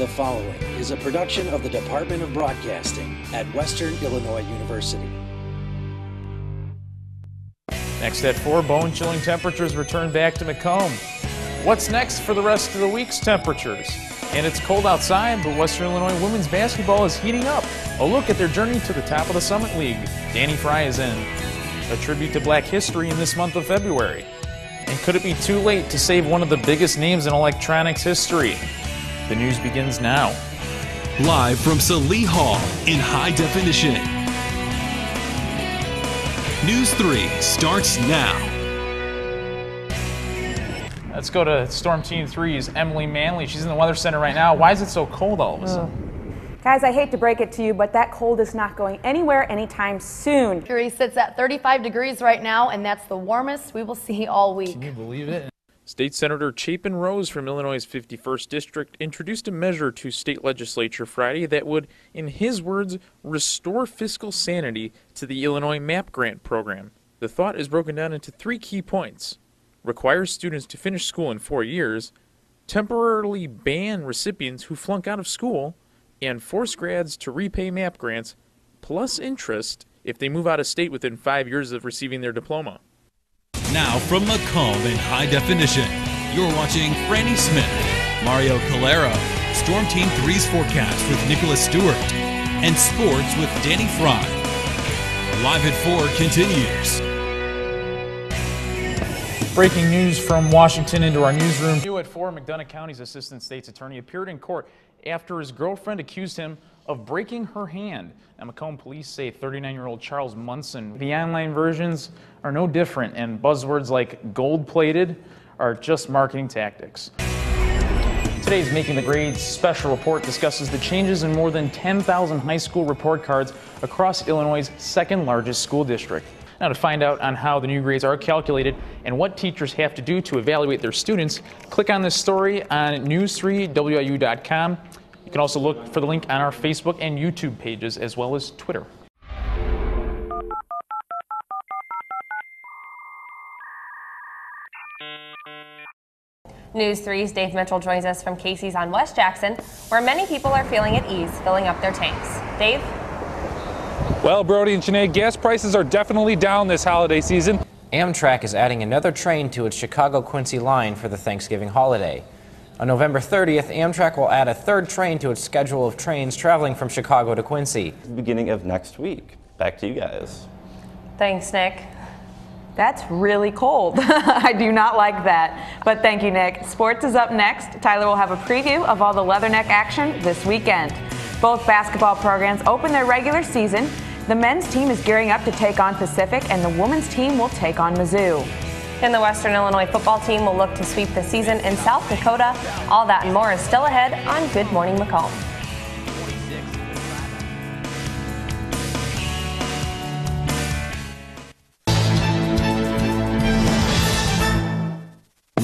The following is a production of the Department of Broadcasting at Western Illinois University. Next at 4, bone-chilling temperatures return back to Macomb. What's next for the rest of the week's temperatures? And it's cold outside, but Western Illinois women's basketball is heating up. A look at their journey to the top of the Summit League. Danny Fry is in. A tribute to Black history in this month of February. And could it be too late to save one of the biggest names in electronics history? The news begins now. Live from Salee Hall in high definition. News 3 starts now. Let's go to Storm Team 3's Emily Manley. She's in the Weather Center right now. Why is it so cold all of a sudden? Guys, I hate to break it to you, but that cold is not going anywhere anytime soon. Mercury sits at 35 degrees right now, and that's the warmest we will see all week. Can you believe it? State Senator Chapin Rose from Illinois' 51st District introduced a measure to state legislature Friday that would, in his words, restore fiscal sanity to the Illinois MAP grant program. The thought is broken down into 3 key points. Require students to finish school in 4 years, temporarily ban recipients who flunk out of school, and force grads to repay MAP grants plus interest if they move out of state within 5 years of receiving their diploma. Now from Macomb in high definition, you're watching Franny Smith, Mario Calero, Storm Team 3's forecast with Nicholas Stewart, and sports with Danny Fry. Live at 4 continues. Breaking news from Washington into our newsroom. New at 4, McDonough County's assistant state's attorney appeared in court after his girlfriend accused him of breaking her hand. Now, Macomb police say 39-year-old Charles Munson. The online versions are no different, and buzzwords like gold-plated are just marketing tactics. Today's Making the Grades special report discusses the changes in more than 10,000 high school report cards across Illinois' second-largest school district. Now, to find out on how the new grades are calculated and what teachers have to do to evaluate their students, click on this story on news3wiu.com. You can also look for the link on our Facebook and YouTube pages, as well as Twitter. News 3's Dave Mitchell joins us from Casey's on West Jackson, where many people are feeling at ease filling up their tanks. Dave? Well, Brody and Sinead, gas prices are definitely down this holiday season. Amtrak is adding another train to its Chicago-Quincy line for the Thanksgiving holiday. On November 30th, Amtrak will add a 3rd train to its schedule of trains traveling from Chicago to Quincy. Beginning of next week. Back to you guys. Thanks, Nick. That's really cold. I do not like that. But thank you, Nick. Sports is up next. Tyler will have a preview of all the Leatherneck action this weekend. Both basketball programs open their regular season. The men's team is gearing up to take on Pacific, and the women's team will take on Mizzou. And the Western Illinois football team will look to sweep the season in South Dakota. All that and more is still ahead on Good Morning Macomb.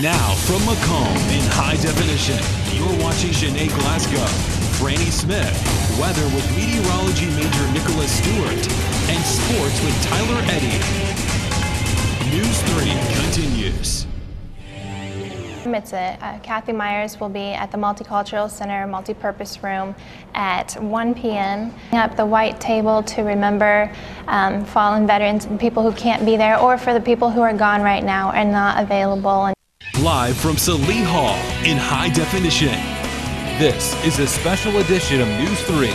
Now from Macomb in high definition, you're watching Sinead Glasgow, Franny Smith, weather with meteorology major Nicholas Stewart, and sports with Tyler Eddy. News 3 continues. Kathy Myers will be at the Multicultural Center Multipurpose Room at 1 p.m. Up the white table to remember fallen veterans and people who can't be there, or for the people who are gone right now and not available. Live from Salee Hall in high definition, this is a special edition of News 3.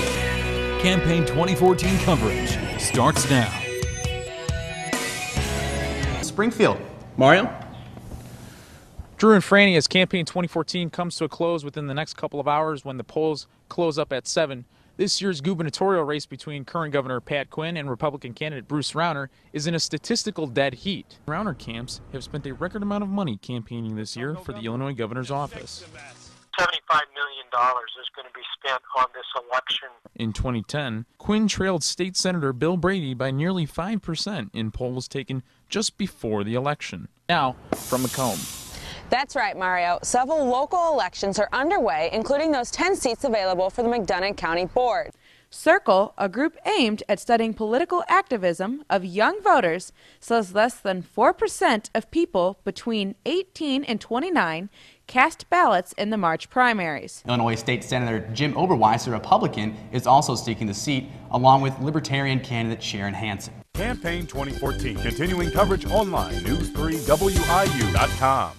Campaign 2014 coverage starts now. Springfield. Mario? Drew and Franny, as Campaign 2014 comes to a close within the next couple of hours when the polls close up at 7, this year's gubernatorial race between current Governor Pat Quinn and Republican candidate Bruce Rauner is in a statistical dead heat. Rauner camps have spent a record amount of money campaigning this year for the Illinois governor's office. $75 million is going to be spent on this election. In 2010, Quinn trailed State Senator Bill Brady by nearly 5% in polls taken just before the election. Now, from Macomb. That's right, Mario. Several local elections are underway, including those 10 seats available for the McDonough County Board. Circle, a group aimed at studying political activism of young voters, says less than 4% of people between 18 and 29 cast ballots in the March primaries. Illinois State Senator Jim Oberweis, a Republican, is also seeking the seat, along with Libertarian candidate Sharon Hansen. Campaign 2014, continuing coverage online, news3wiu.com.